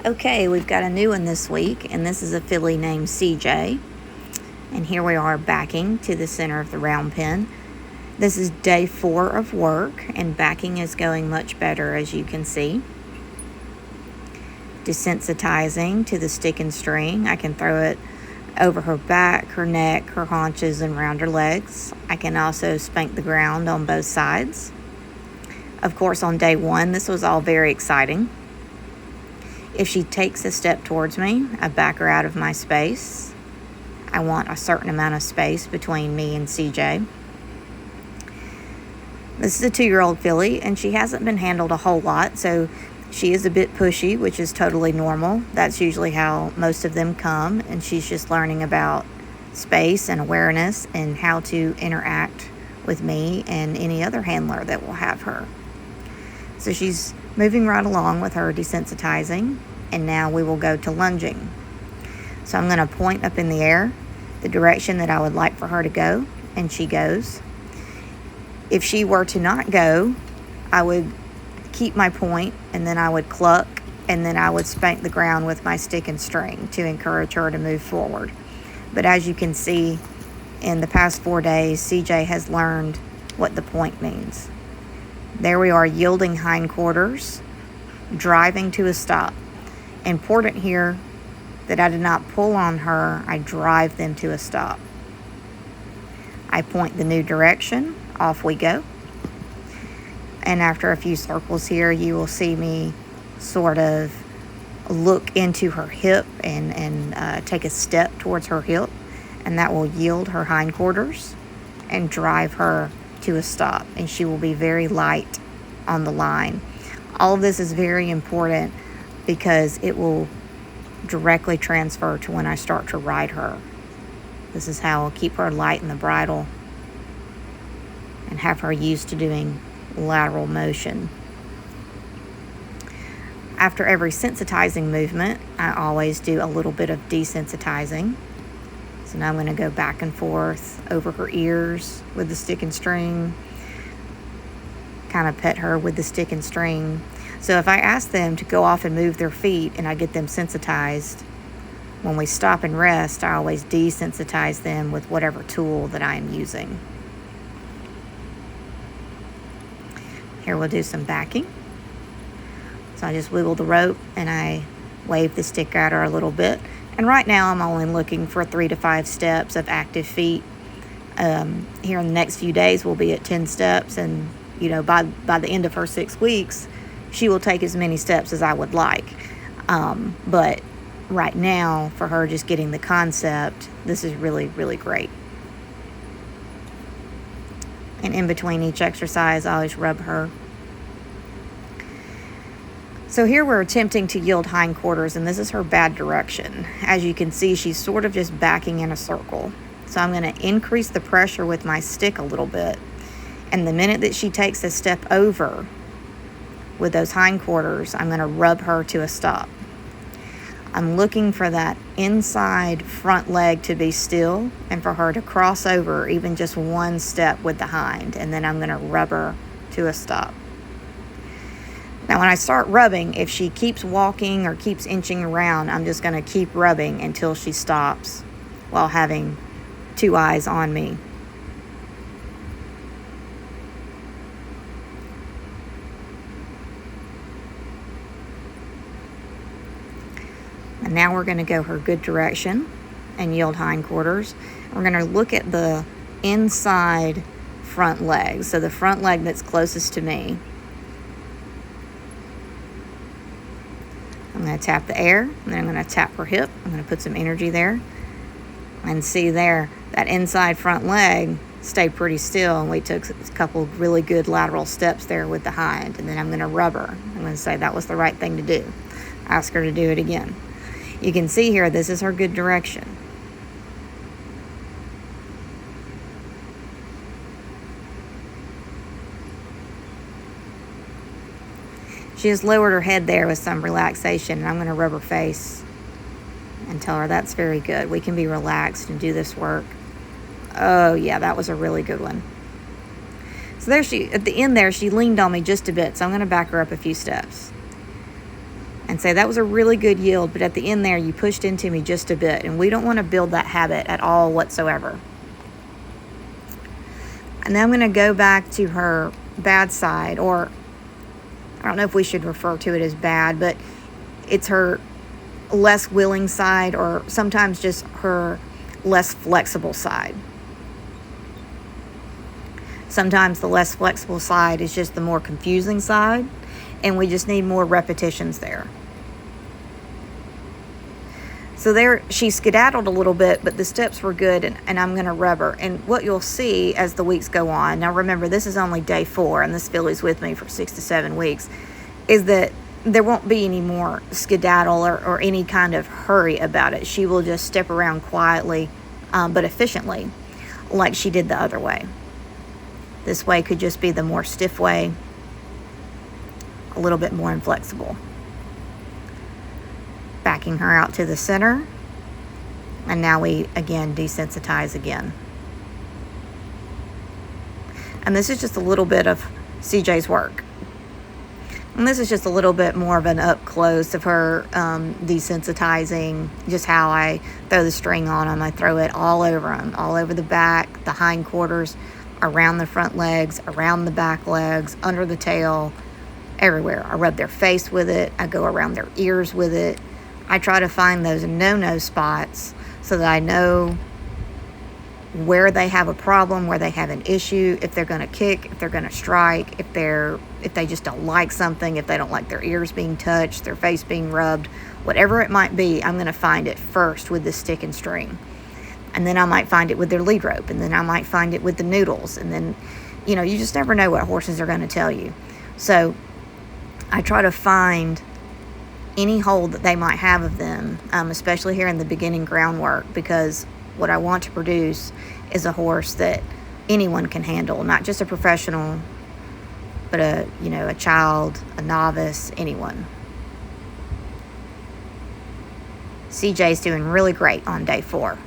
Okay, we've got a new one this week, and this is a filly named CJ. And here we are backing to the center of the round pen. This is day 4 of work, and backing is going much better, as you can see. Desensitizing to the stick and string. I can throw it over her back, her neck, her haunches, and around her legs. I can also spank the ground on both sides. Of course, on day 1, this was all very exciting. If she takes a step towards me, I back her out of my space. I want a certain amount of space between me and CJ. This is a 2-year-old filly, and she hasn't been handled a whole lot, so she is a bit pushy, which is totally normal. That's usually how most of them come, and she's just learning about space and awareness and how to interact with me and any other handler that will have her. So she's moving right along with her desensitizing, and now we will go to lunging. So I'm going to point up in the air the direction that I would like for her to go, and she goes. If she were to not go, I would keep my point, and then I would cluck, and then I would spank the ground with my stick and string to encourage her to move forward. But as you can see, in the past 4 days, CJ has learned what the point means. There we are, yielding hindquarters, driving to a stop. Important here that I did not pull on her, I drive them to a stop. I point the new direction, off we go. And after a few circles here, you will see me sort of look into her hip and take a step towards her hip, and that will yield her hindquarters and drive her to a stop, and she will be very light on the line. All of this is very important because it will directly transfer to when I start to ride her. This is how I'll keep her light in the bridle and have her used to doing lateral motion. After every sensitizing movement, I always do a little bit of desensitizing. So now I'm going to go back and forth over her ears with the stick and string, kind of pet her with the stick and string. So if I ask them to go off and move their feet and I get them sensitized, when we stop and rest, I always desensitize them with whatever tool that I am using. Here we'll do some backing. So I just wiggle the rope and I wave the stick at her a little bit. And right now I'm only looking for 3 to 5 steps of active feet. Here in the next few days we'll be at 10 steps, and by the end of her 6 weeks, she will take as many steps as I would like. But right now, for her just getting the concept, this is really, really great. And in between each exercise, I always rub her. So here we're attempting to yield hindquarters, and this is her bad direction. As you can see, she's sort of just backing in a circle. So I'm going to increase the pressure with my stick a little bit. And the minute that she takes a step over with those hindquarters, I'm going to rub her to a stop. I'm looking for that inside front leg to be still and for her to cross over even just 1 step with the hind, and then I'm going to rub her to a stop. Now when I start rubbing, if she keeps walking or keeps inching around, I'm just going to keep rubbing until she stops while having 2 eyes on me. And now we're going to go her good direction and yield hindquarters. We're going to look at the inside front leg, so the front leg that's closest to me. I'm going to tap the air, and then I'm going to tap her hip. I'm going to put some energy there. And see there, that inside front leg stayed pretty still, and we took a couple really good lateral steps there with the hind. And then I'm going to rub her. I'm going to say that was the right thing to do. Ask her to do it again. You can see here, this is her good direction. She has lowered her head there with some relaxation, and I'm going to rub her face and tell her that's very good. We can be relaxed and do this work. Oh yeah, that was a really good one. So there at the end there, she leaned on me just a bit, so I'm going to back her up a few steps. and say, that was a really good yield, but at the end there, you pushed into me just a bit. And we don't want to build that habit at all whatsoever. And then I'm going to go back to her bad side, or I don't know if we should refer to it as bad, but it's her less willing side, or sometimes just her less flexible side. Sometimes the less flexible side is just the more confusing side, and we just need more repetitions there. So there, she skedaddled a little bit, but the steps were good, and I'm going to rub her. And what you'll see as the weeks go on, now remember, this is only day 4, and this filly's with me for 6 to 7 weeks, is that there won't be any more skedaddle or any kind of hurry about it. She will just step around quietly, but efficiently, like she did the other way. This way could just be the more stiff way, a little bit more inflexible. Backing her out to the center, and now we again desensitize again. And this is just a little bit of CJ's work, and this is just a little bit more of an up close of her desensitizing, just how I throw the string on them. I throw it all over them, all over the back, the hindquarters, around the front legs, around the back legs, under the tail, everywhere. I rub their face with it. I go around their ears with it. I try to find those no-no spots so that I know where they have a problem, where they have an issue, if they're going to kick, if they're going to strike, if they just don't like something, if they don't like their ears being touched, their face being rubbed, whatever it might be. I'm going to find it first with the stick and string. And then I might find it with their lead rope, and then I might find it with the noodles. And then, you just never know what horses are going to tell you. So I try to find any hold that they might have of them, especially here in the beginning groundwork, because what I want to produce is a horse that anyone can handle, not just a professional, but a child, a novice, anyone. CJ's doing really great on day 4.